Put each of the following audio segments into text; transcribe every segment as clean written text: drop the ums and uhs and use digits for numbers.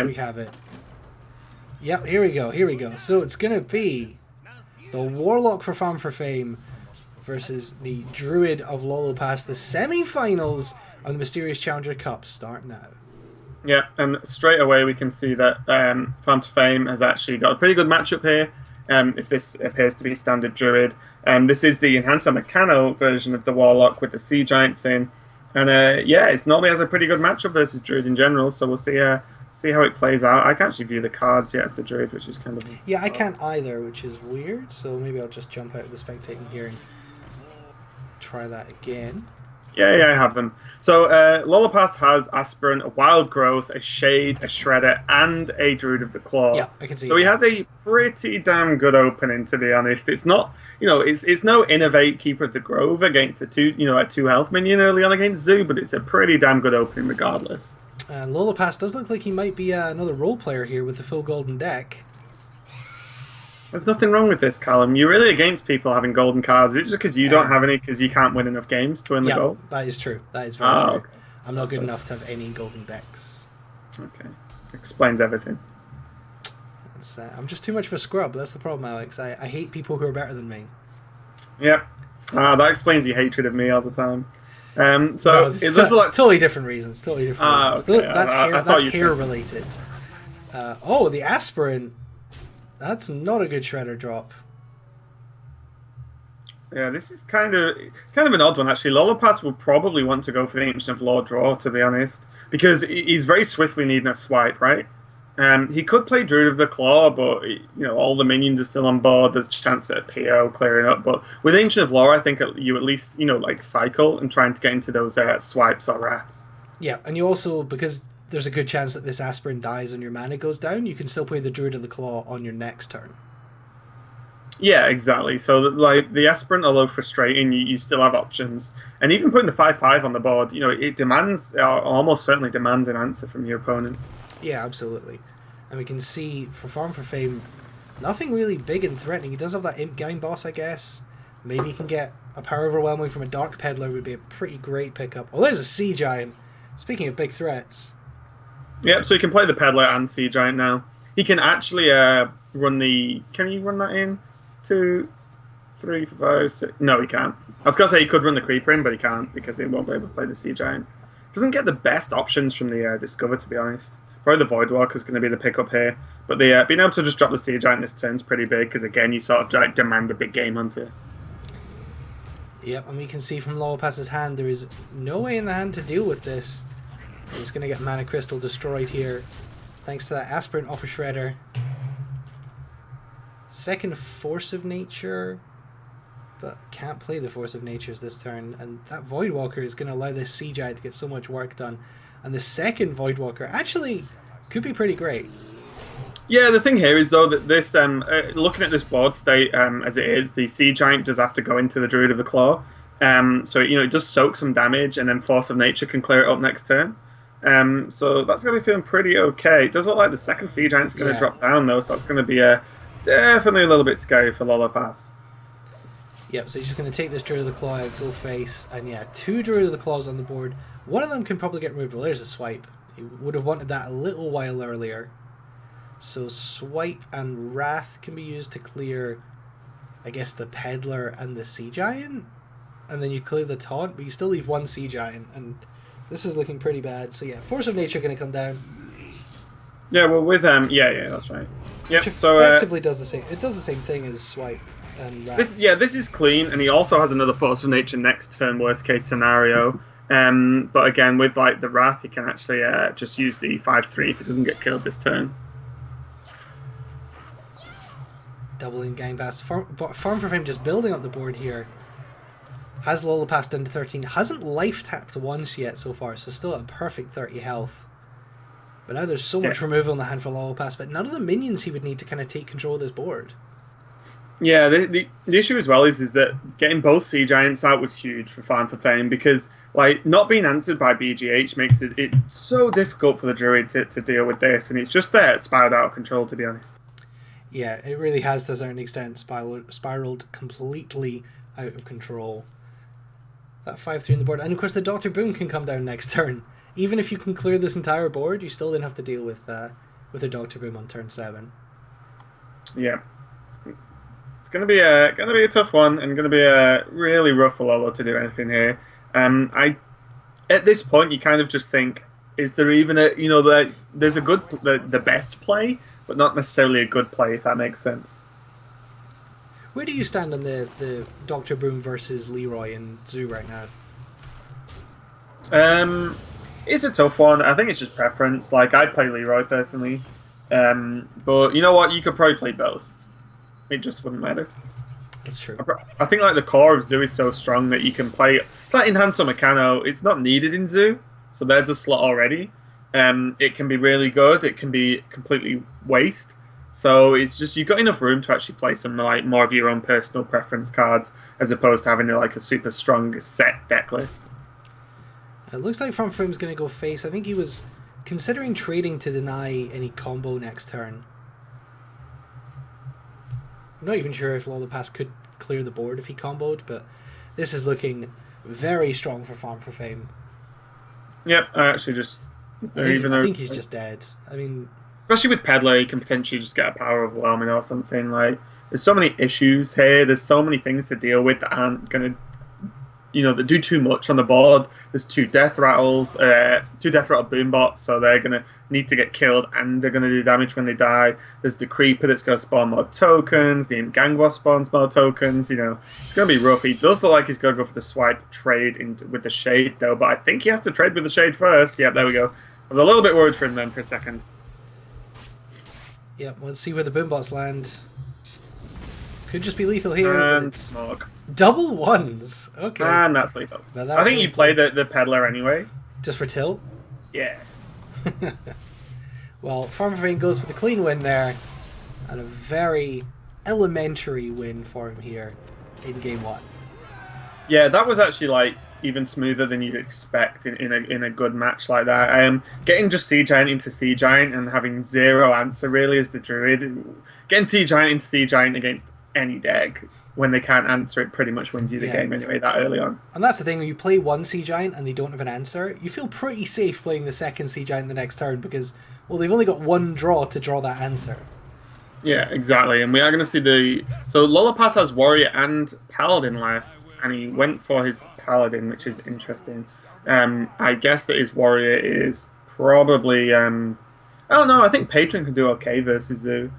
we have it. Yep, here we go, here we go. So it's going to be the Warlock for Farm4Fame versus the Druid of Lolopass. The semi-finals of the Mysterious Challenger Cup start now. Yeah, and straight away we can see that Farm4Fame has actually got a pretty good matchup here. If this appears to be standard Druid. This is the Enhanced Mechano version of the Warlock with the Sea Giants in. And yeah, it's normally has a pretty good matchup versus Druid in general, so we'll see how it plays out. I can't actually view the cards yet of the Druid, which is kind of... Yeah, I can't either, which is weird, so maybe I'll just jump out of the spectating here and try that again. Yeah, I have them. So Lolopass has Aspirant, a Wild Growth, a Shade, a Shredder, and a Druid of the Claw. Yeah, I can see. So he has a pretty damn good opening, to be honest. It's not, it's no Innovate Keeper of the Grove against a 2 health minion early on against Zoo, but it's a pretty damn good opening regardless. Lolopass does look like he might be another role player here with the full golden deck. There's nothing wrong with this, Callum. You're really against people having golden cards. It's just because you don't have any because you can't win enough games to win the gold? That is true. That is very true. Okay. I'm not good enough to have any golden decks. Okay. Explains everything. I'm just too much of a scrub. That's the problem, Alex. I hate people who are better than me. Yep. That explains your hatred of me all the time. It's totally different reasons. Totally different reasons. Okay. That's hair related. Oh, the Aspirant. That's not a good Shredder drop. Yeah, this is kind of an odd one, actually. Lolopass will probably want to go for the Ancient of Law draw, to be honest, because he's very swiftly needing a swipe, right? He could play Druid of the Claw, but all the minions are still on board. There's a chance at a PO clearing up, but with Ancient of Law, I think you at least like cycle and trying to get into those swipes or wraths. Yeah, and you also, because there's a good chance that this Aspirant dies and your mana goes down, you can still play the Druid of the Claw on your next turn. Yeah, exactly. So, like, the Aspirant, although frustrating, you still have options. And even putting the 5/5 on the board, it demands, almost certainly demands an answer from your opponent. Yeah, absolutely. And we can see, for Farm4Fame, nothing really big and threatening. He does have that Imp Game boss, I guess. Maybe he can get a Power Overwhelming from a Dark Peddler would be a pretty great pickup. Oh, there's a Sea Giant. Speaking of big threats... Yep, so you can play the Peddler and Sea Giant now. He can actually run the... Can you run that in? 2, 3, 5, 6... No, he can't. I was going to say he could run the Creeper in, but he can't because he won't be able to play the Sea Giant. Doesn't get the best options from the Discover, to be honest. Probably the Voidwalker is going to be the pickup here. But the being able to just drop the Sea Giant this turn is pretty big because, again, you sort of demand a big game hunter. Yep, and we can see from Lolopass's hand there is no way in the hand to deal with this. He's going to get Mana Crystal destroyed here, thanks to that Aspirant off a Shredder. Second Force of Nature, but can't play the Force of Natures this turn, and that Voidwalker is going to allow this Sea Giant to get so much work done. And the second Voidwalker actually could be pretty great. Yeah, the thing here is, though, that this, looking at this board state as it is, the Sea Giant does have to go into the Druid of the Claw. So, it does soak some damage, and then Force of Nature can clear it up next turn. So that's going to be feeling pretty okay. It does look like the second Sea Giant's going to drop down, though, so it's going to be definitely a little bit scary for Lolopass. Yep, so he's just going to take this Druid of the Claw, go face, and yeah, 2 Druid of the Claws on the board. One of them can probably get removed. Well, there's a swipe. He would have wanted that a little while earlier. So swipe and Wrath can be used to clear, I guess, the Peddler and the Sea Giant? And then you clear the Taunt, but you still leave one Sea Giant, and this is looking pretty bad. So yeah, Force of Nature going to come down. Yeah, well, with yeah, that's right. Yep. Which so effectively does the same. It does the same thing as swipe and Wrath. This is clean, and he also has another Force of Nature next turn, worst case scenario. But again, with like the Wrath, he can actually just use the 5/3 if it doesn't get killed this turn. Doubling Gang Pass. Farm4Fame just building up the board here. Has Lolopass down to 13. Hasn't life tapped once yet so far, so still at a perfect 30 health. But now there's so much removal in the hand for Lolopass, but none of the minions he would need to kind of take control of this board. Yeah, the issue as well is that getting both Sea Giants out was huge for Farm4Fame because like not being answered by BGH makes it so difficult for the Druid to deal with this, and it's just spiraled out of control, to be honest. Yeah, it really has to a certain extent spiraled completely out of control. That 5/3 on the board, and of course the Dr. Boom can come down next turn. Even if you can clear this entire board, you still then have to deal with with a Doctor Boom on turn 7. Yeah. It's gonna be a tough one, and gonna be a really rough for Lolo to do anything here. At this point, you kind of just think, is there even there's a good the best play, but not necessarily a good play, if that makes sense. Where do you stand on the Doctor Boom versus Leroy and Zoo right now? It's a tough one. I think it's just preference. Like, I'd play Leroy personally, but you know what? You could probably play both. It just wouldn't matter. That's true. I think like the core of Zoo is so strong that you can play. It's like Enhancer Meccano. It's not needed in Zoo, so there's a slot already. It can be really good. It can be completely waste. So it's just you've got enough room to actually play some like more of your own personal preference cards as opposed to having like a super strong set deck list. It looks like Farm4Fame's going to go face. I think he was considering trading to deny any combo next turn. I'm not even sure if Lolopass could clear the board if he comboed, but this is looking very strong for Farm4Fame. Yep, I actually just... I think he's just dead. I mean... Especially with Peddler, you can potentially just get a power overwhelming or something. Like, there's so many issues here. There's so many things to deal with that aren't going to... that do too much on the board. There's 2 Death Rattles, 2 Death Rattle Boombots, so they're going to need to get killed and they're going to do damage when they die. There's the Creeper that's going to spawn more tokens. The Gangwa spawns more tokens. It's going to be rough. He does look like he's going to go for the swipe trade with the Shade, though, but I think he has to trade with the Shade first. Yep, there we go. I was a little bit worried for him then for a second. Yep, let's see where the Boombots land. Could just be lethal here. And it's smoke. Double ones. Okay. And that's lethal. That's I think lethal. you play the Peddler anyway. Just for tilt? Yeah. Well, Farm4Fame goes for the clean win there. And a very elementary win for him here in game 1. Yeah, that was actually like even smoother than you'd expect in a good match like that. Getting just Sea Giant into Sea Giant and having 0 answer really as the Druid. Getting Sea Giant into Sea Giant against any deck when they can't answer it pretty much wins you the game anyway that early on. And that's the thing, when you play one Sea Giant and they don't have an answer, you feel pretty safe playing the second Sea Giant the next turn because, well, they've only got 1 draw to draw that answer. Yeah, exactly. And we are going to see So Lolopass has Warrior and Paladin left, and he went for his Paladin, which is interesting. I guess that his Warrior is probably... I don't know, I think Patron can do okay versus Zoo.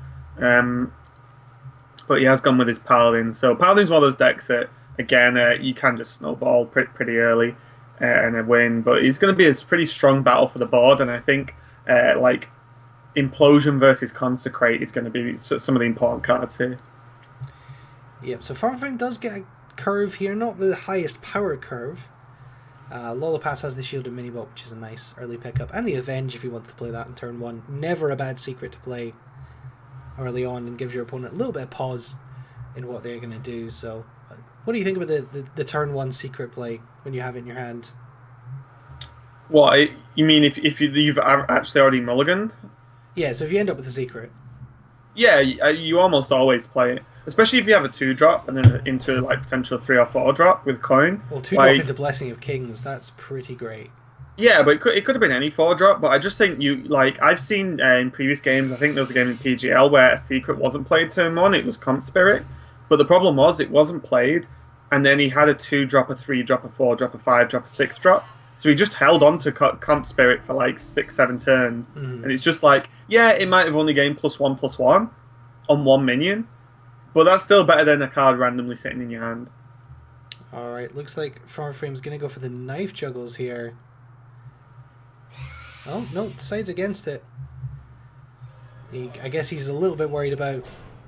But he has gone with his Paladin. So Paladin's one of those decks that, again, you can just snowball pretty early and a win. But it's going to be a pretty strong battle for the board, and I think Implosion versus Consecrate is going to be some of the important cards here. Yep, so Farm4Fame does get a curve here, not the highest power curve. Lolopass has the Shielded Minibot, which is a nice early pickup, and the Avenge if you want to play that in turn 1. Never a bad secret to play early on and gives your opponent a little bit of pause in what they're going to do. So what do you think about the turn 1 secret play when you have it in your hand? What, you mean if you've actually already mulliganed? Yeah, so if you end up with a secret. Yeah, you almost always play it. Especially if you have a 2-drop and then into like potential 3 or 4-drop with coin. Well, 2-drop into Blessing of Kings, that's pretty great. Yeah, but it could have been any 4-drop, but I just think I've seen in previous games, I think there was a game in PGL where a secret wasn't played turn 1, it was Comp Spirit, but the problem was it wasn't played, and then he had a 2-drop, a 3-drop, a 4-drop, a 5-drop, a 6-drop, so he just held on to Comp Spirit for like 6-7 turns, and it's just like, yeah, it might have only gained +1/+1 on 1 minion, but that's still better than a card randomly sitting in your hand. Alright, looks like Farm4Fame's going to go for the Knife Juggles here. Oh, no, decides against it. I guess he's a little bit worried about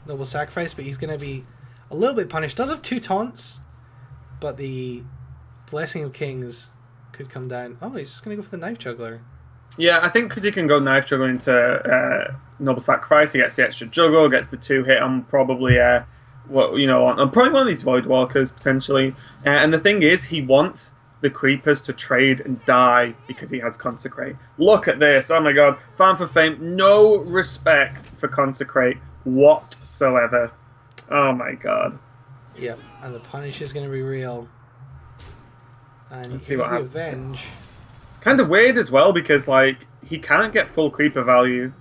Noble Sacrifice, but he's going to be a little bit punished. Does have 2 taunts, but the Blessing of Kings could come down. Oh, he's just going to go for the Knife Juggler. Yeah, I think because he can go Knife Juggle into Noble Sacrifice, he gets the extra Juggle, gets the 2 hit on probably, on probably one of these Void Walkers, potentially. And the thing is, he wants the Creepers to trade and die because he has Consecrate. Look at this. Oh my god. Farm4Fame, no respect for Consecrate whatsoever. Oh my god. Yep, and the punish is going to be real. And let's see what happens. The Avenge. Kind of weird as well because, he can't get full Creeper value.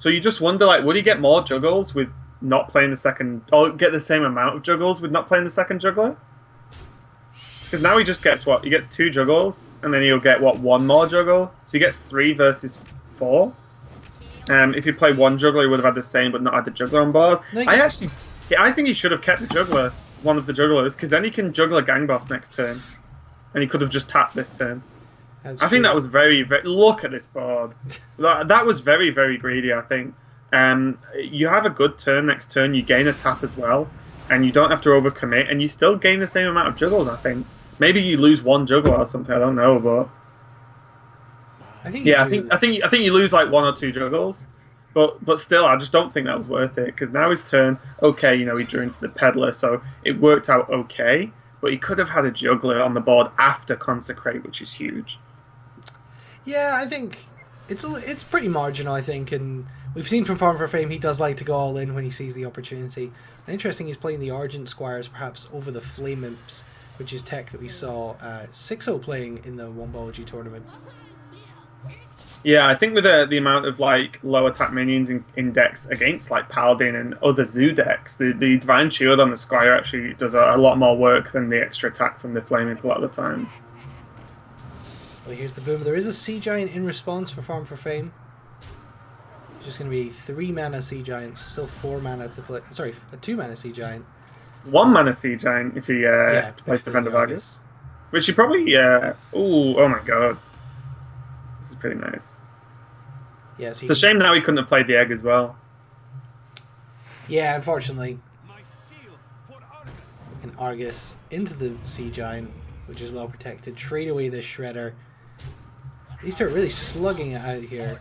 So you just wonder, like, would he get more juggles with not playing the second, or get the same amount of juggles with not playing the second juggler? Because now he just gets what? He gets 2 juggles, and then he'll get what? 1 more juggle. So he gets 3 versus 4. If he played 1 juggler, he would have had the same, but not had the juggler on board. No, I think he should have kept the juggler, one of the jugglers, because then he can juggle a gang boss next turn, and he could have just tapped this turn. I think that was very, very. Look at this board. That was very, very greedy. I think. You have a good turn next turn. You gain a tap as well, and you don't have to overcommit, and you still gain the same amount of juggles. I think. Maybe you lose 1 juggler or something. I don't know, but I think you lose like 1 or 2 juggles, but still, I just don't think that was worth it because now his turn. Okay, he drew into the peddler, so it worked out okay. But he could have had a juggler on the board after consecrate, which is huge. Yeah, I think it's pretty marginal. I think, and we've seen from Farm4Fame he does like to go all in when he sees the opportunity. And interesting, he's playing the Argent Squires perhaps over the Flame Imps, which is tech that we saw 6-0 playing in the Wombology tournament. Yeah, I think with the amount of like low attack minions in decks against like Paladin and other Zoo decks, the Divine Shield on the Squire actually does a lot more work than the extra attack from the Flame Imp a lot of the time. Well, here's the boom. There is a Sea Giant in response for Farm4Fame. It's just going to be 3 mana Sea Giants, still 4 mana to play. Sorry, a 2 mana Sea Giant. 1 mana Sea Giant if he plays Defender of Argus. Which he probably. Oh my god. This is pretty nice. Yeah, so it's a shame now he couldn't have played the egg as well. Yeah, unfortunately. We can Argus into the Sea Giant, which is well protected. Trade away this Shredder. These two are really slugging it out here.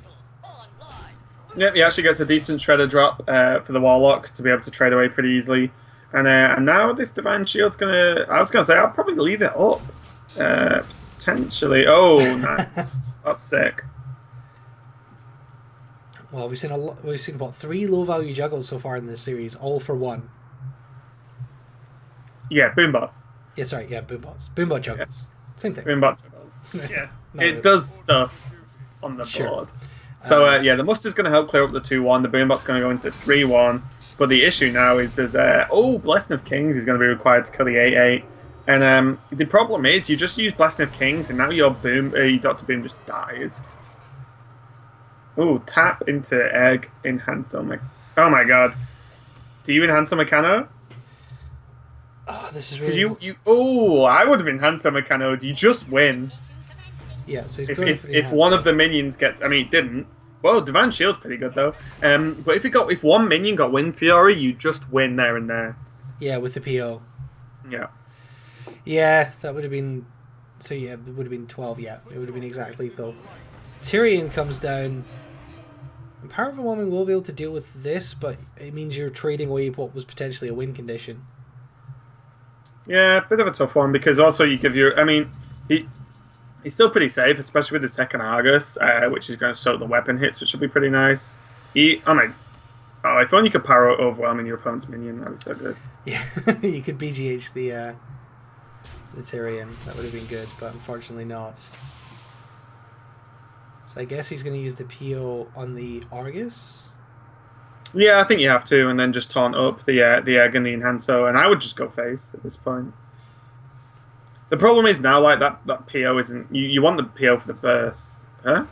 Yep, he actually gets a decent Shredder drop for the Warlock to be able to trade away pretty easily. And now this Divine Shield's gonna. I was gonna say I'll probably leave it up. Potentially. Oh, nice. That's sick. Well, we've seen what 3 low value juggles so far in this series, all for 1. Yeah, Boombots. Yeah, sorry, yeah, Boombots. Boombot juggles. Yeah. Same thing. Boombot juggles. Yeah. It does stuff on the board. So yeah, the Muster's going to help clear up the 2-1. The Boombot's going to go into 3-1. But the issue now is there's Blessing of Kings is going to be required to kill the 8-8. And the problem is you just use Blessing of Kings and now your Dr. Boom just dies. Ooh, tap into egg, enhance on Oh my god. Do you enhance on Meccano? Oh, this is really... I would have enhanced on Meccano. You just win. Yeah, so he's going for the if one of the minions gets... I mean, it didn't. Well, Divine Shield's pretty good, though. But if one minion got Wind Fury, you just win there and there. Yeah, with the PO. Yeah. Yeah, that would have been... So yeah, it would have been 12, yeah. It would have been exactly lethal. Tyrion comes down... And Power of a Woman will be able to deal with this, but it means you're trading away what was potentially a win condition. Yeah, a bit of a tough one, because also you give your... I mean, he's still pretty safe, especially with the second Argus, which is going to soak the weapon hits, which will be pretty nice. If only you could power overwhelming your opponent's minion, that would be so good. Yeah, you could BGH the Tyrion. That would have been good, but unfortunately not. So I guess he's going to use the PO on the Argus? Yeah, I think you have to, and then just taunt up the egg and the Enhancer, and I would just go face at this point. The problem is now, like, that PO isn't... You want the PO for the burst. Huh?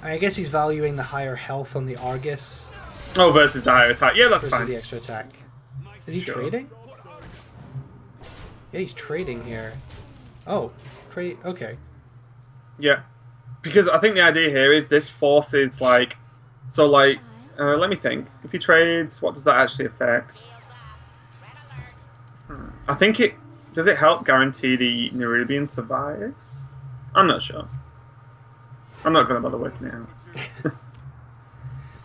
I guess he's valuing the higher health on the Argus. Oh, versus the higher attack. Yeah, that's fine. Versus the extra attack. Is he trading? Yeah, he's trading here. Oh, trade... Okay. Yeah. Because I think the idea here is this forces, like... So, like... let me think. If he trades, what does that actually affect? I think it... Does it help guarantee the Nerubian survives? I'm not sure. I'm not going to bother working it out.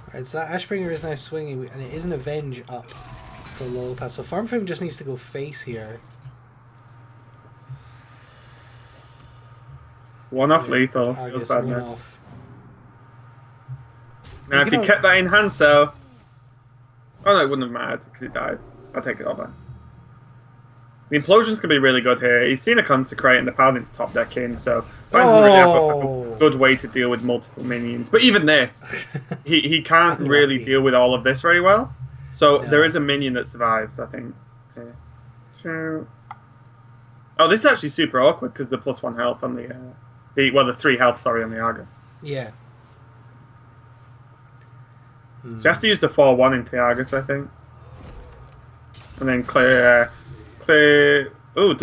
Alright, so that Ashbringer is now swinging, and it is an Avenge up for Lolopass. So Farm4Fame just needs to go face here. One off lethal. Argus, one off. Now, if he kept that Enhancer... Oh no, it wouldn't have mattered, because it died. I'll take it all back. The Implosions can be really good here. He's seen a Consecrate and the Paladin's top deck in, so doesn't really have a good way to deal with multiple minions. But even this, he can't really deal with all of this very well. So there is a minion that survives, I think. Okay. Sure. Oh, this is actually super awkward because the +1 health on the 3 health, sorry, on the Argus. Yeah. So he has to use the 4/1 into the Argus, I think. And then clear. Oh,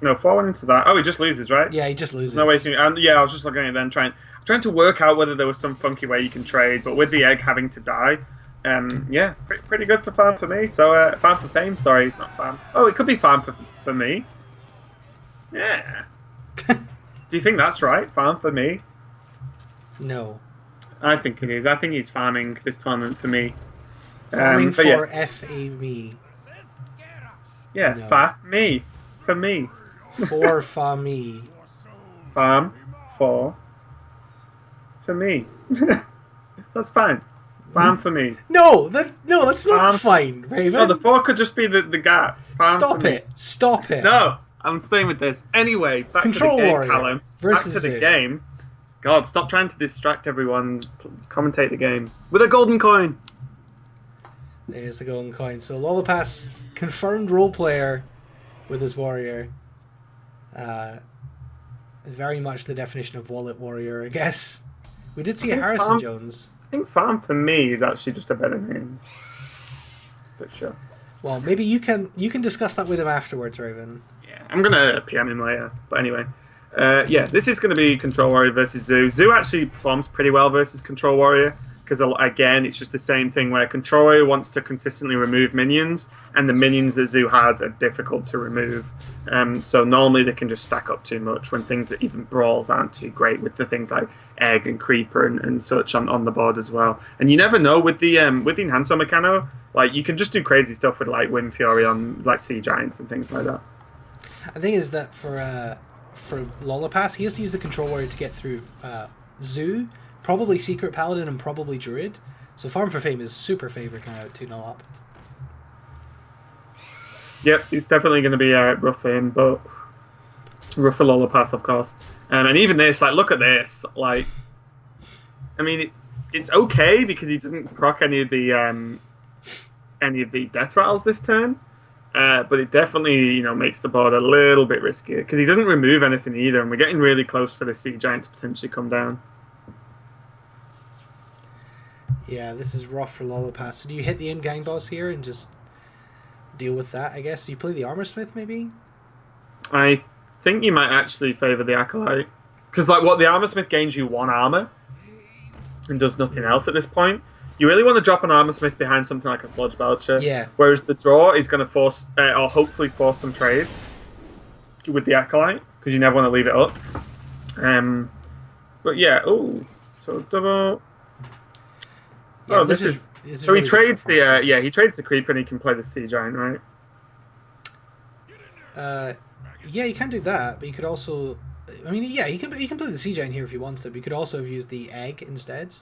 no, 4/1 into that. Oh, he just loses, right? Yeah, he just loses. No way. Yeah, I was just looking at it then, trying to work out whether there was some funky way you can trade, but with the egg having to die, yeah, pretty good for Farm for me. So Farm4Fame, sorry, not Farm. Oh, it could be Farm for me. Yeah. Do you think that's right? Farm for me? No. I think it is. I think he's farming this tournament for me. Farming for F-A-me. Yeah, no. me. For me. For me. Farm for me. That's fine. Farm for me. No, that's not fine, Raven. No, the 4 could just be the gap. Stop it. Stop it. No, I'm staying with this. Anyway, back Control to the game, Warrior Callum. versus Back to the game. God, stop trying to distract everyone. Commentate the game. With a golden coin. There's the golden coin. So Lolopass, confirmed role player with his warrior. Very much the definition of wallet warrior, I guess. We did see a Harrison Jones. I think Farm for me is actually just a better name. For sure. Well, maybe you can discuss that with him afterwards, Raven. Yeah, I'm gonna PM him later. But anyway, yeah, this is gonna be Control Warrior versus Zoo. Zoo actually performs pretty well versus Control Warrior because again, it's just the same thing where Control Warrior wants to consistently remove minions, and the minions that Zoo has are difficult to remove. So normally they can just stack up too much when things that even brawls aren't too great with the things like Egg and Creeper and such on the board as well. And you never know with the Enhancer Mechano, like you can just do crazy stuff with like Wind Fury on like Sea Giants and things like that. The thing is that for Lolopass, he has to use the Control Warrior to get through Zoo, probably Secret Paladin, and probably Druid. So Farm4Fame is super favoured now at 2-0 up. Yep, it's definitely going to be rough for him, but rough for Lolopass, of course. And even this, like, look at this. Like, I mean, it's okay because he doesn't proc any of the death rattles this turn. But it definitely, makes the board a little bit riskier because he doesn't remove anything either, and we're getting really close for the Sea Giant to potentially come down. Yeah, this is rough for Lolopass. So do you hit the in-gang boss here and just deal with that, I guess? You play the Armor Smith, maybe? I think you might actually favour the Acolyte. Because, like, what the Armor Smith gains you 1 armor and does nothing else at this point. You really want to drop an Armor Smith behind something like a Sludge Belcher. Yeah. Whereas the draw is going to force, or hopefully force some trades with the Acolyte, because you never want to leave it up. But yeah, so double. Yeah, oh, this is so really he trades the he trades the Creeper and he can play the Sea Giant, right? Yeah, you can do that, but you could also, I mean, yeah, he can play the Sea Giant here if he wants to, but he could also have used the Egg instead.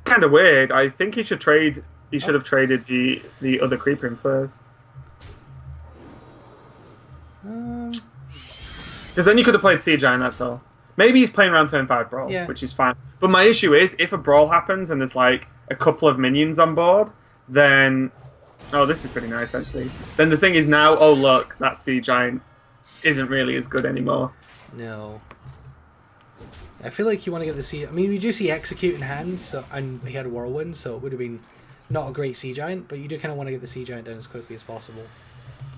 Kind of weird. I think he should trade. He should have traded the other Creeper in first. Because then you could have played Sea Giant. That's all. Maybe he's playing around turn 5 Brawl, which is fine. But my issue is, if a Brawl happens and there's like a couple of minions on board, then... Oh, this is pretty nice, actually. Then the thing is now, oh look, that Sea Giant isn't really as good anymore. No. I feel like you want to get the Sea... I mean, we do see Execute in hand, so, and he had a Whirlwind, so it would have been not a great Sea Giant, but you do kind of want to get the Sea Giant down as quickly as possible.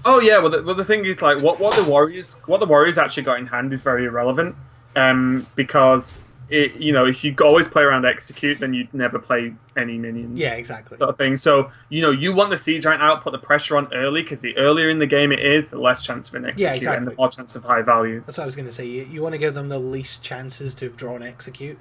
Oh yeah, well the thing is, like, what the Warriors actually got in hand is very irrelevant. Because if you always play around Execute, then you'd never play any minions. Yeah, exactly. Sort of thing. So you want the Sea Giant out, put the pressure on early, because the earlier in the game it is, the less chance of an Execute, and the more chance of high value. That's what I was going to say. You want to give them the least chances to have drawn Execute,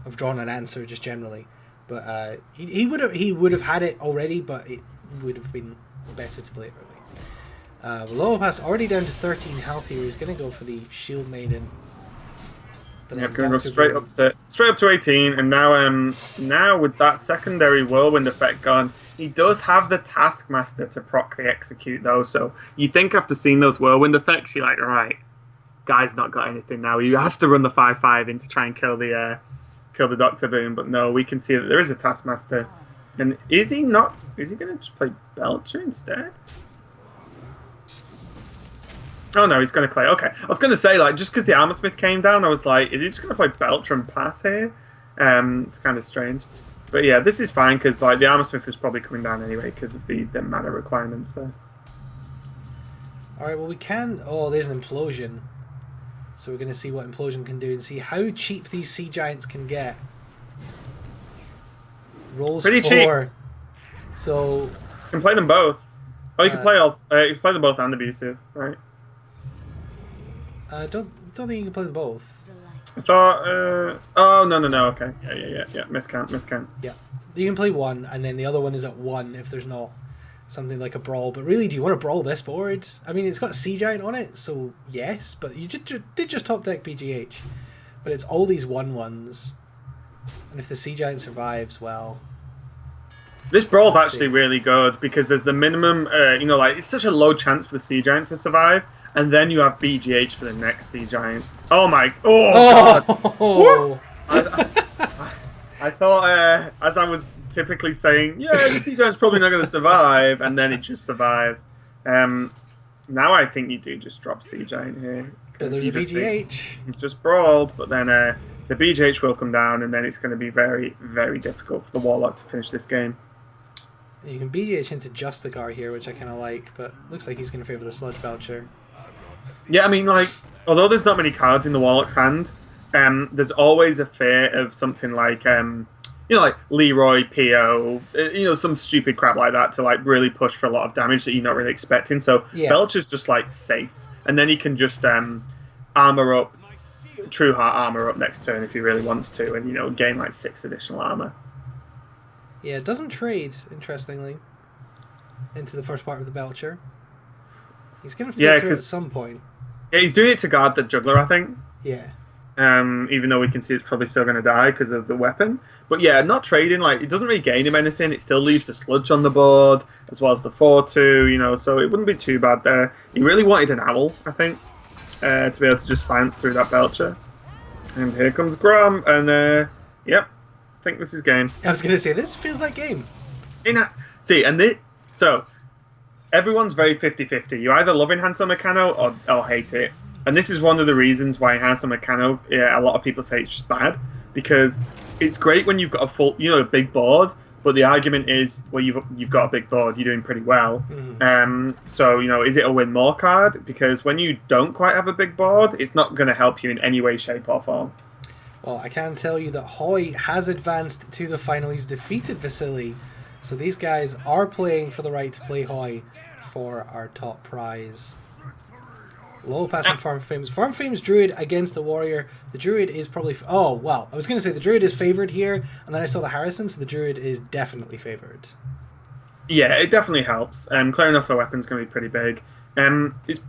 of drawn an answer just generally. But he would have had it already, but it would have been better to play it early. Lolopass already down to 13 health here. He's going to go for the Shield Maiden. But yeah, going to go straight up to 18, and now with that secondary Whirlwind effect gone, He does have the Taskmaster to proc the execute though, so you think after seeing those whirlwind effects, you're like, right, guy's not got anything now. He has to run the 5/5 in to try and kill the Doctor Boom, but no, we can see that there is a Taskmaster. And is he not? Is he going to just play Belcher instead? Oh no, he's going to play. Okay, I was going to say like just because the Armor Smith came down, I was like, is he just going to play Belcher and pass here? It's kind of strange. But yeah, this is fine because like the Armor Smith was probably coming down anyway because of the mana requirements there. All right, well we can. Oh, there's an implosion. So we're going to see what implosion can do and see how cheap these sea giants can get. Rolls pretty 4. Cheap. So you can play them both. Oh, you can play all. You can play them both and abusive, right? I don't think you can play them both. I thought. Oh no. Okay. Yeah. Miscount. Yeah, you can play one, and then the other one is at 1 if there's not something like a brawl. But really, do you want to brawl this board? I mean, it's got a sea giant on it, so yes. But you did just top deck BGH, but it's all these 1/1s, and if the sea giant survives, well. This brawl's actually really good because there's the minimum. Like it's such a low chance for the sea giant to survive. And then you have BGH for the next sea giant. Oh my! Oh God! I thought, as I was typically saying, yeah, the sea giant's probably not going to survive, and then it just survives. Now I think you do just drop sea giant here. But there's a BGH. He's just brawled, but then the BGH will come down, and then it's going to be very, very difficult for the Warlock to finish this game. You can BGH into just the Gar here, which I kind of like, but looks like he's going to favour the Sludge Belcher. Yeah, I mean, like, although there's not many cards in the Warlock's hand, there's always a fear of something like, like Leroy, PO, some stupid crap like that to, like, really push for a lot of damage that you're not really expecting. So yeah. Belcher's just, like, safe. And then he can just armor up, True Heart armor up next turn if he really wants to, and, gain, like, 6 additional armor. Yeah, it doesn't trade, interestingly, into the first part of the Belcher. He's going to flip through at some point. Yeah, he's doing it to guard the Juggler, I think. Yeah. Even though we can see it's probably still going to die because of the weapon. But yeah, not trading, like, it doesn't really gain him anything. It still leaves the Sludge on the board, as well as the 4/2, so it wouldn't be too bad there. He really wanted an Owl, I think, to be able to just silence through that Belcher. And here comes Grom, and, yep, I think this is game. I was going to say, this feels like game. So... Everyone's very 50-50. You either love Enhancer Meccano or hate it. And this is one of the reasons why Enhancer Meccano, a lot of people say it's just bad. Because it's great when you've got a full, a big board. But the argument is, well, you've got a big board, you're doing pretty well. Mm-hmm. So, is it a win more card? Because when you don't quite have a big board, it's not going to help you in any way, shape or form. Well, I can tell you that Hoy has advanced to the final. He's defeated Vasily. So these guys are playing for the right to play Hoy for our top prize. Lolopass and Farm4Fame. Farm4Fame's Druid against the Warrior. The Druid is probably... I was going to say the Druid is favoured here, and then I saw the Harrison, so the Druid is definitely favoured. Yeah, it definitely helps. Clearing off the weapon's going to be pretty big. It's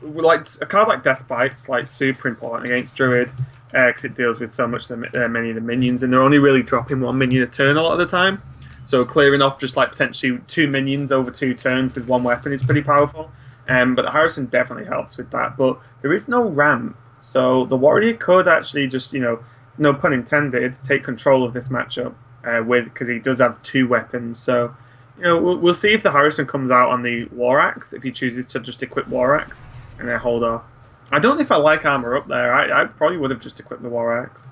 like a card like Death Bite's like super important against Druid, because it deals with so much many of the minions, and they're only really dropping 1 minion a turn a lot of the time. So clearing off just like potentially 2 minions over 2 turns with 1 weapon is pretty powerful. But the Harrison definitely helps with that. But there is no ramp, so the Warrior could actually just, no pun intended, take control of this matchup because he does have 2 weapons. So, we'll see if the Harrison comes out on the War Axe, if he chooses to just equip War Axe and then hold off. I don't know if I like armor up there. I probably would have just equipped the War Axe.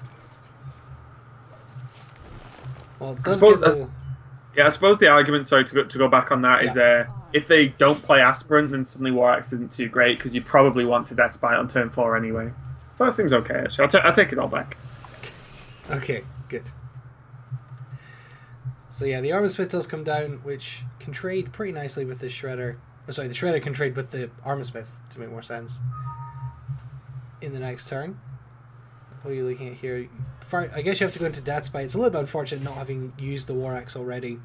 Well, I suppose the argument, to go back on that, is if they don't play Aspirant, then suddenly War Axe isn't too great, because you probably want to Death Bite on turn 4 anyway. So that seems okay, actually. I'll take it all back. Okay, good. So yeah, the Armor Smith does come down, which can trade pretty nicely with the Shredder. The Shredder can trade with the Armor Smith, to make more sense, in the next turn. What are you looking at here? I guess you have to go into Death Bite. It's a little bit unfortunate not having used the War Axe already.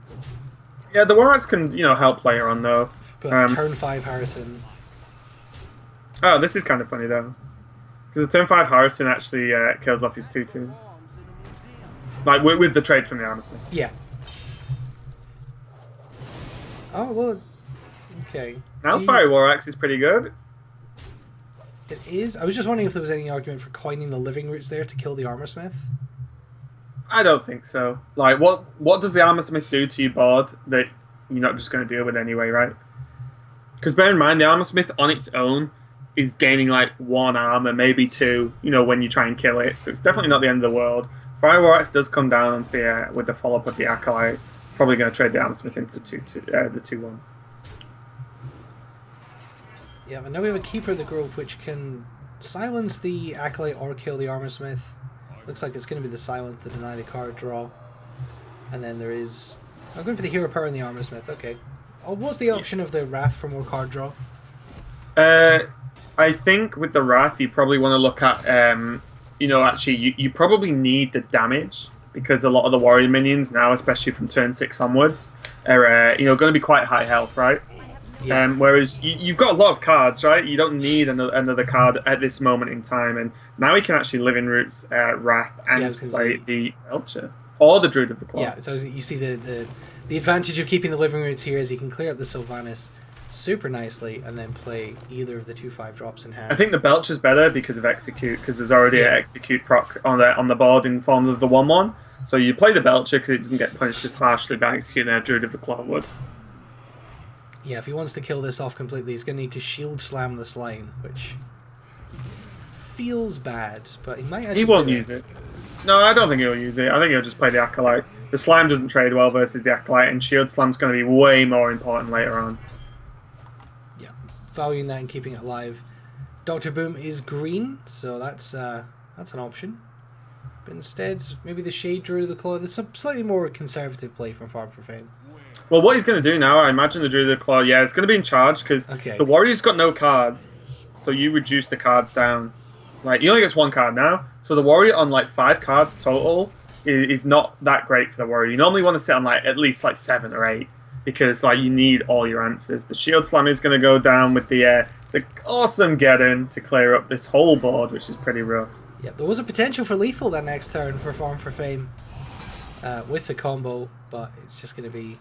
Yeah, the War Axe can, help player on, though. But turn 5 Harrison. Oh, this is kind of funny, though. Because the turn 5 Harrison actually kills off his 2/2. Like, with the trade from the Armor Smith. Yeah. Oh, well, okay. Now Fire War Axe is pretty good. It is. I was just wondering if there was any argument for coining the living roots there to kill the Armor Smith. I don't think so. Like, what does the Armor Smith do to your board that you're not just going to deal with anyway, right? Because bear in mind, the Armor Smith on its own is gaining like 1 armor, maybe 2, when you try and kill it. So it's definitely not the end of the world. Fire War Axe does come down on fear with the follow-up of the Acolyte. Probably going to trade the Armor Smith into the 2-1. Yeah, and now we have a Keeper of the Grove, which can silence the Acolyte or kill the Armor Smith. Looks like it's going to be the silence to deny the card draw. And then there is... I'm going for the Hero Power and the Armor Smith, okay. Oh, what's the option of the Wrath for more card draw? I think with the Wrath, you probably want to look at... actually, you probably need the damage, because a lot of the Warrior minions now, especially from turn 6 onwards, are going to be quite high health, right? Yeah. Whereas you've got a lot of cards, right? You don't need another card at this moment in time, and now we can actually Living Roots, Wrath, and play the Belcher or the Druid of the Claw. Yeah, so you see the advantage of keeping the Living Roots here is you can clear up the Sylvanas super nicely and then play either of the 2/5 drops in hand. I think the Belcher's better because of Execute, because there's already an Execute proc on the board in form of the 1/1. So you play the Belcher because it doesn't get punished as harshly by executing a Druid of the Claw would. Yeah, if he wants to kill this off completely, he's going to need to shield slam the slime, which feels bad, but he might actually He won't use it. No, I don't think he'll use it. I think he'll just play the Acolyte. The slime doesn't trade well versus the Acolyte, and shield slam's going to be way more important later on. Yeah, valuing that and keeping it alive. Dr. Boom is green, so that's an option. But instead, maybe the Shade Druid of the Claw. There's some slightly more conservative play from Farm4Fame. Well, what he's going to do now, I imagine the Druid of the Claw, it's going to be in charge, because the Warrior's got no cards, so you reduce the cards down. Like, he only gets 1 card now, so the Warrior on, 5 cards total is not that great for the Warrior. You normally want to sit on, at least, 7 or 8, because, you need all your answers. The Shield Slam is going to go down with the awesome Geddon to clear up this whole board, which is pretty rough. Yeah, there was a potential for lethal that next turn for Farm4Fame with the combo, but it's just going to be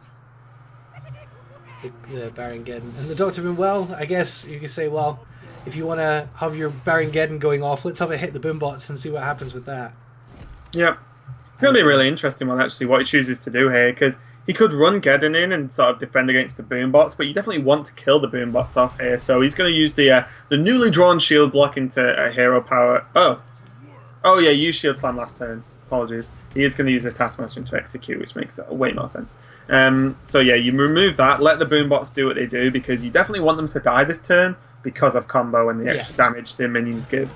the Baron Geddon. And the Dr. Boom, well, I guess you could say, well, if you want to have your Baron Geddon going off, let's have it hit the Boombots and see what happens with that. Yep. It's going to be a really interesting one, actually, what he chooses to do here, because he could run Geddon in and sort of defend against the Boombots, but you definitely want to kill the Boombots off here, so he's going to use the newly drawn shield block into a hero power. Oh yeah, use Shield Slam last turn. Apologies. He is going to use a Taskmaster to execute, which makes way more sense. So yeah, you remove that, let the Boombots do what they do, because you definitely want them to die this turn because of combo and the extra damage the minions give.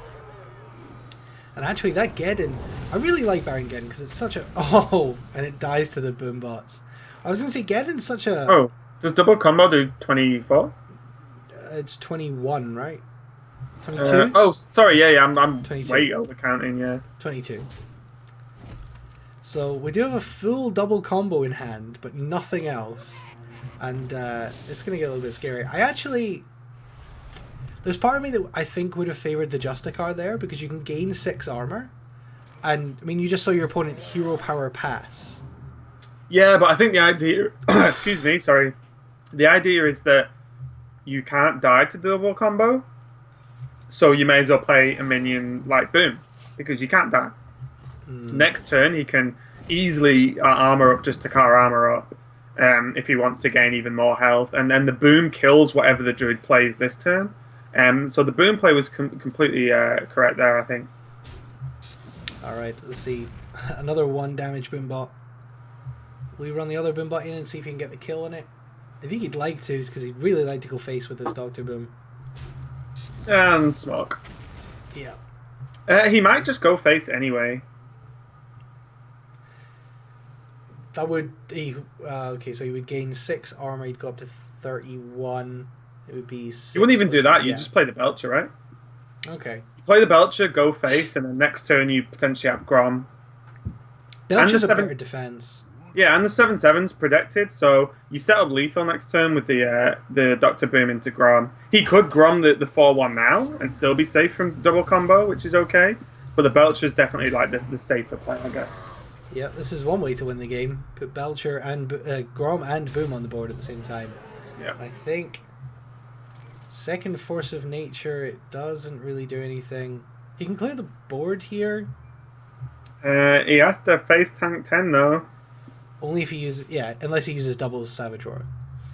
And actually, that Geddon, I really like Baron Geddon because it's such a... and it dies to the Boombots. I was going to say, Geddon's such a... does double combo do 24? It's 21, right? 22? Sorry, yeah, I'm 22. Way overcounting, yeah. 22. So we do have a full double combo in hand, but nothing else. And it's going to get a little bit scary. There's part of me that I think would have favoured the Justicar there, because you can gain 6 armor. And, I mean, you just saw your opponent hero power pass. Yeah, but I think the idea... excuse me, sorry. The idea is that you can't die to double combo. So you may as well play a minion like Boom, because you can't die. Next turn, he can easily armor up just to car armor up if he wants to gain even more health. And then the Boom kills whatever the Druid plays this turn. So the Boom play was completely correct there, I think. Alright, let's see. Another 1 damage Boombot. Will you run the other Boombot in and see if you can get the kill on it? I think he'd like to, because he'd really like to go face with this Dr. Boom. And smoke. Yeah. He might just go face anyway. That would... okay, so he would gain 6 armor, he'd go up to 31. It would be 6. You wouldn't even do that, you just play the Belcher, right? Okay. You play the Belcher, go face, and then next turn you potentially have Grom. Belcher's a better defense. Yeah, and the 7/7's protected, so you set up lethal next turn with the Dr. Boom into Grom. He could Grom the 4/1 now and still be safe from double combo, which is okay. But the Belcher's definitely like the safer play, I guess. Yeah, this is one way to win the game. Put Belcher and Grom and Boom on the board at the same time. Yeah. I think second Force of Nature, it doesn't really do anything. He can clear the board here. He has to face tank 10 though. Only if he uses, unless he uses doubles Savage Roar.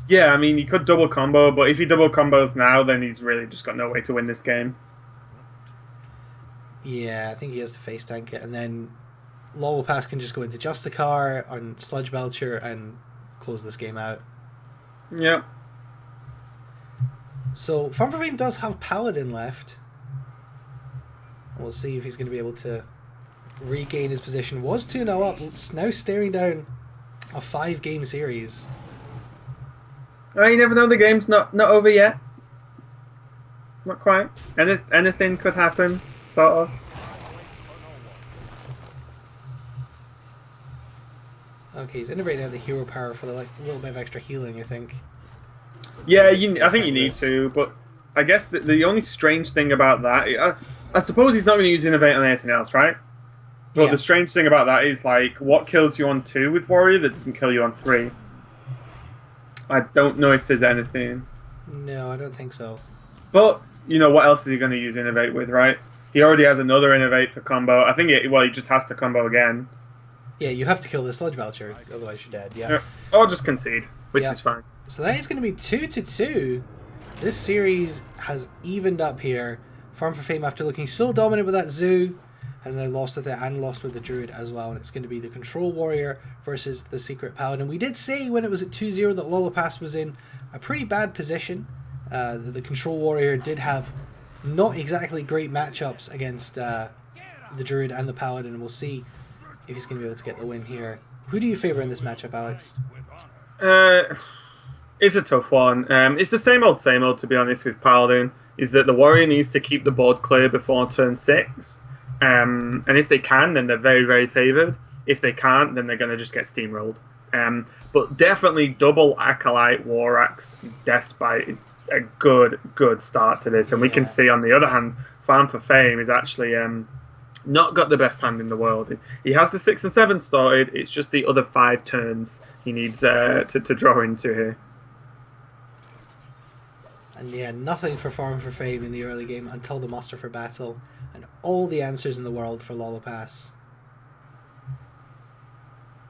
Yeah, I mean, he could double combo, but if he double combos now, then he's really just got no way to win this game. Yeah, I think he has to face tank it, and then Lolopass can just go into Justicar on Sludge Belcher and close this game out. Yep. So, Farm4Fame does have Paladin left. We'll see if he's going to be able to regain his position. Was 2-0 up, it's now staring down a 5-game series. You never know, the game's not over yet. Not quite. Anything could happen, sort of. Okay, he's innovating out the hero power for the little bit of extra healing, I think. Yeah, I think you need to, but I guess the only strange thing about that, I suppose he's not going to use Innovate on anything else, right? But Yeah. the strange thing about that is, like, what kills you on 2 with Warrior that doesn't kill you on 3? I don't know if there's anything. No, I don't think so. But, you know, what else is he going to use Innovate with, right? He already has another Innovate for combo. I think, he just has to combo again. Yeah, you have to kill the Sludge Belcher, otherwise you're dead, yeah. Or just concede, which is fine. So that is going to be 2-2. This series has evened up here. Farm4Fame, after looking so dominant with that Zoo, has now lost with it and lost with the Druid as well. And it's going to be the Control Warrior versus the Secret Paladin. We did say when it was at 2-0 that Lolopass was in a pretty bad position. The Control Warrior did have not exactly great matchups against the Druid and the Paladin. And we'll see if he's going to be able to get the win here. Who do you favour in this matchup, Alex? It's a tough one. It's the same old, to be honest, with Paladin, is that the Warrior needs to keep the board clear before turn 6. And if they can, then they're very, very favoured. If they can't, then they're going to just get steamrolled. But definitely double Acolyte, War Axe, Deathbite is a good start to this. And we can see, on the other hand, Farm4Fame is actually not got the best hand in the world. He has the 6 and 7 started. It's just the other 5 turns he needs to draw into here. And yeah, nothing for Farm4Fame in the early game until the muster for battle, and all the answers in the world for Lolopass.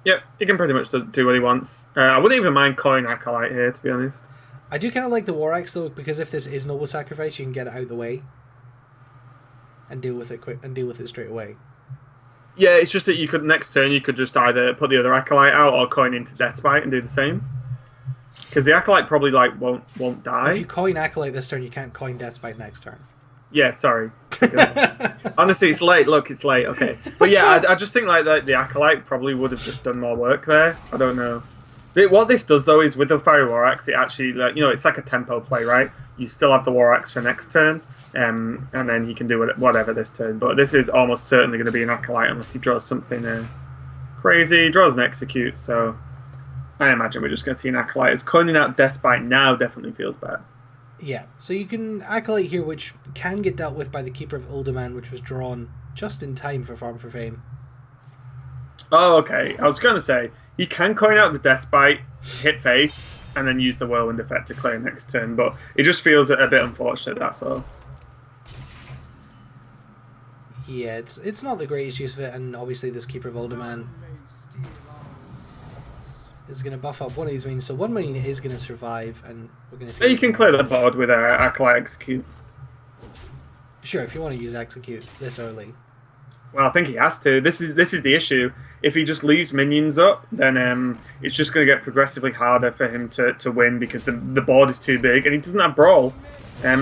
Yep, he can pretty much do what he wants. I wouldn't even mind calling Acolyte here, to be honest. I do kind of like the War Axe though, because if this is Noble Sacrifice, you can get it out of the way and deal with it quick and deal with it straight away. Yeah, it's just that you could next turn you could just either put the other Acolyte out or coin into Deathbite and do the same. Because the Acolyte probably won't die. If you coin Acolyte this turn, you can't coin Deathbite next turn. Yeah, sorry. Honestly, it's late. Look, it's late. Okay, but yeah, I just think like the Acolyte probably would have just done more work there. I don't know. What this does though is with the Fire War Axe, it actually it's like a tempo play, right? You still have the War Axe for next turn, and then he can do whatever this turn. But this is almost certainly going to be an Acolyte unless he draws something crazy. He draws an Execute, so I imagine we're just going to see an Acolyte. As coining out Deathbite now definitely feels bad. Yeah, so you can Acolyte here, which can get dealt with by the Keeper of Uldaman, which was drawn just in time for Farm4Fame. Oh, okay. I was going to say, you can coin out the Deathbite, hit face, and then use the Whirlwind effect to clear next turn, but it just feels a bit unfortunate, that's all. Yeah, it's not the greatest use of it, and obviously this Keeper of Uldaman is going to buff up one of these minions, so one minion is going to survive, and we're going to see... You can clear the board with Acolyte Execute. Sure, if you want to use Execute this early. Well, I think he has to. This is the issue. If he just leaves minions up, then it's just going to get progressively harder for him to win because the board is too big, and he doesn't have Brawl.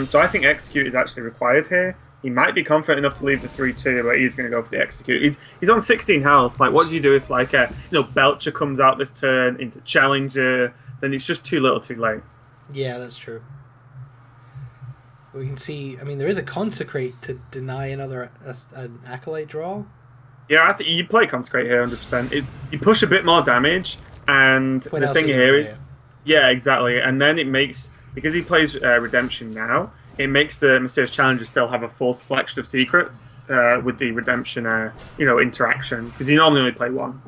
So I think Execute is actually required here. He might be confident enough to leave the 3-2, but he's going to go for the Execute. He's on 16 health. Like, what do you do if Belcher comes out this turn into Challenger? Then it's just too little, too late. Yeah, that's true. We can see. I mean, there is a Consecrate to deny an Acolyte draw. Yeah, I think you play Consecrate here 100%. You push a bit more damage, and the thing here is, yeah, exactly. And then it makes, because he plays Redemption now, it makes the Mysterious Challenger still have a full selection of secrets with the Redemption, interaction, because you normally only play one.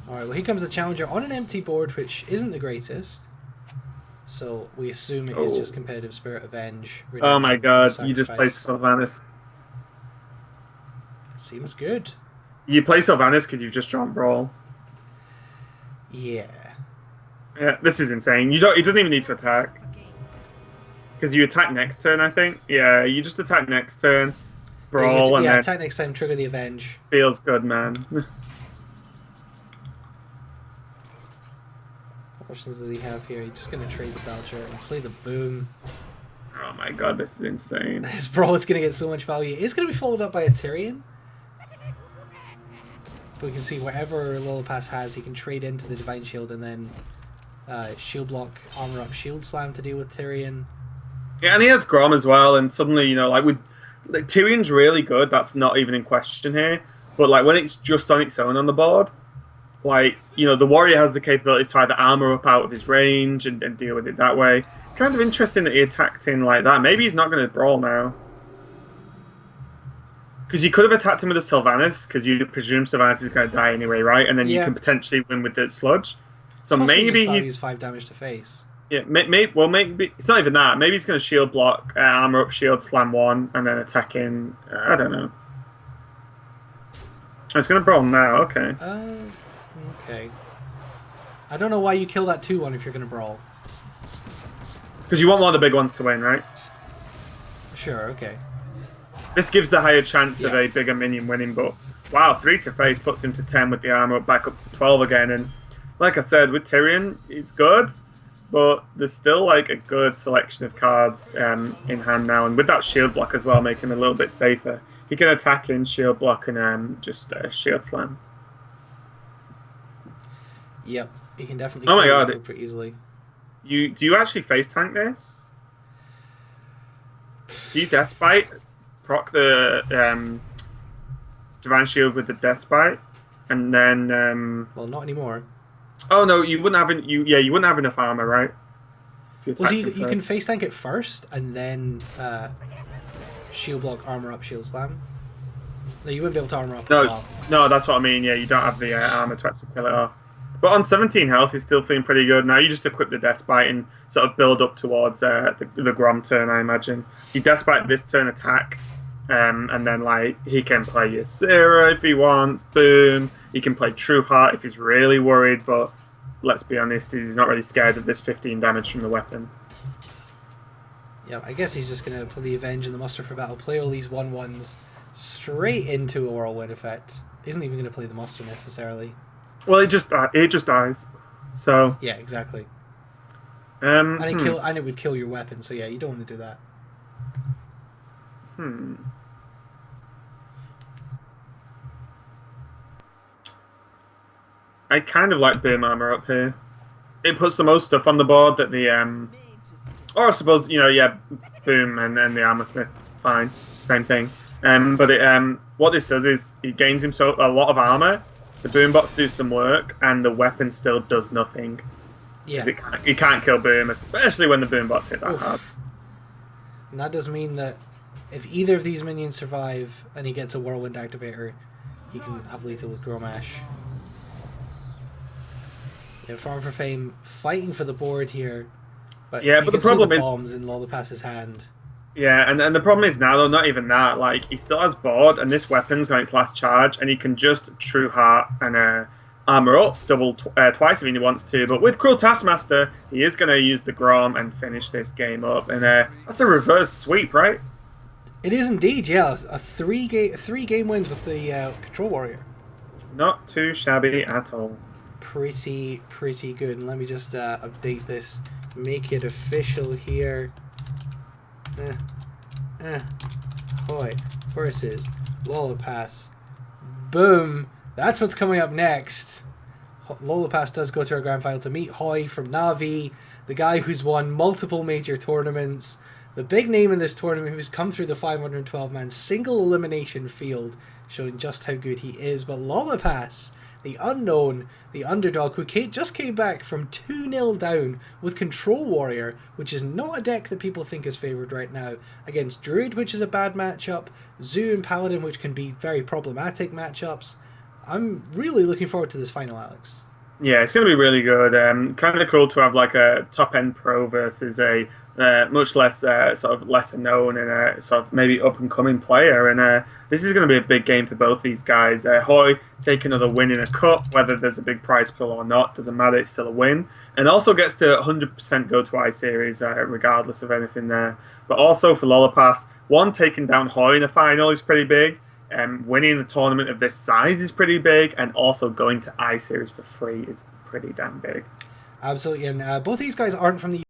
Alright, well here comes the challenger on an empty board, which isn't the greatest. So we assume it is just competitive spirit, avenge, redemption. Oh my god, sacrifice. you just play Sylvanas. Seems good. You play Sylvanas because you've just drawn Brawl. Yeah. Yeah, this is insane. You don't. It doesn't even need to attack. Because you attack next turn, I think. Yeah, you just attack next turn. Brawl, and then attack next time, trigger the avenge. Feels good, man. What options does he have here? He's just going to trade the Belcher and play the Boom. Oh my god, this is insane. This Brawl is going to get so much value. It's going to be followed up by a Tyrion. But we can see whatever Lolopass has, he can trade into the Divine Shield and then shield block, armor up, shield slam to deal with Tyrion. Yeah, and he has Grom as well, and suddenly, you know, like Tyrion's really good, that's not even in question here. But like when it's just on its own on the board, like, you know, the warrior has the capabilities to either armor up out of his range and deal with it that way. Kind of interesting that he attacked in like that. Maybe he's not going to brawl now. Because you could have attacked him with a Sylvanas, because you presume Sylvanas is going to die anyway, right? And then you can potentially win with the Sludge. So maybe he's 5 damage to face. Yeah, maybe it's not even that. Maybe he's going to shield block, armor up, shield slam 1, and then attack in. I don't know. Oh, it's going to brawl now. Okay. Okay. I don't know why you kill that 2-1 if you're going to brawl. Because you want one of the big ones to win, right? Sure. Okay. This gives the higher chance of a bigger minion winning, but wow, 3 to face puts him to 10 with the armor up, back up to 12 again. And like I said, with Tyrion, it's good. But there's still like a good selection of cards in hand now, and with that shield block as well, making him a little bit safer. He can attack in shield block and just shield slam. Yep, he can definitely. Oh my god, pretty easily. Do you actually face tank this? Do you Deathbite? Proc the Divine Shield with the Deathbite, and then well, not anymore. Oh no, you wouldn't have you wouldn't have enough armor, right? Well, so you can face tank it first, and then shield block, armor up, shield slam. No, you wouldn't be able to armor up as well. No, that's what I mean. Yeah, you don't have the armor to actually kill it off. But on 17 health, he's still feeling pretty good. Now you just equip the Deathbite and sort of build up towards the Grom turn, I imagine. You Deathbite this turn attack, and then like he can play Ysera if he wants, boom. He can play True Heart if he's really worried, but let's be honest, he's not really scared of this 15 damage from the weapon. Yeah, I guess he's just going to play the Avenge and the Muster for Battle, play all these 1/1s straight into a Whirlwind effect. Isn't even going to play the Muster necessarily. Well, it just dies. So yeah, exactly. And it would kill your weapon. So yeah, you don't want to do that. I kind of like Boom Armor up here. It puts the most stuff on the board that the or I suppose, you know, yeah, Boom and then the Armor Smith, fine, same thing. But what this does is it gains him a lot of armor. The Boom bots do some work, and the weapon still does nothing. Yeah, he can't kill Boom, especially when the Boom bots hit that hard. And that does mean that if either of these minions survive and he gets a Whirlwind activator, he can have lethal with Gromash. Yeah, Farm4Fame fighting for the board here, but but the problem is bombs in Lolopass's hand. Yeah, and the problem is now though, not even that. Like he still has board, and this weapon's on its last charge, and he can just True Heart and armor up twice if he wants to. But with Cruel Taskmaster, he is going to use the Grom and finish this game up, and that's a reverse sweep, right? It is indeed, yeah. A three game wins with the Control Warrior. Not too shabby at all. Pretty good. And let me just update this, make it official here. Hoy versus Lolopass. Boom. That's what's coming up next. Lolopass does go to our grand final to meet Hoy from Na'Vi, the guy who's won multiple major tournaments, the big name in this tournament who's come through the 512-man single elimination field, showing just how good he is. But Lolopass, the unknown, the underdog, who just came back from 2-0 down with Control Warrior, which is not a deck that people think is favoured right now, against Druid, which is a bad matchup, Zoo and Paladin, which can be very problematic matchups, I'm really looking forward to this final, Alex. Yeah, it's going to be really good. Kind of cool to have like a top end pro versus a much less sort of lesser known and sort of maybe up and coming player. And this is going to be a big game for both these guys. Hoy take another win in a cup, whether there's a big prize pool or not, doesn't matter. It's still a win, and also gets to 100% go to I Series regardless of anything there. But also for Lolopass, one taking down Hoy in a final is pretty big. Winning a tournament of this size is pretty big, and also going to I Series for free is pretty damn big. Absolutely, and both these guys aren't from the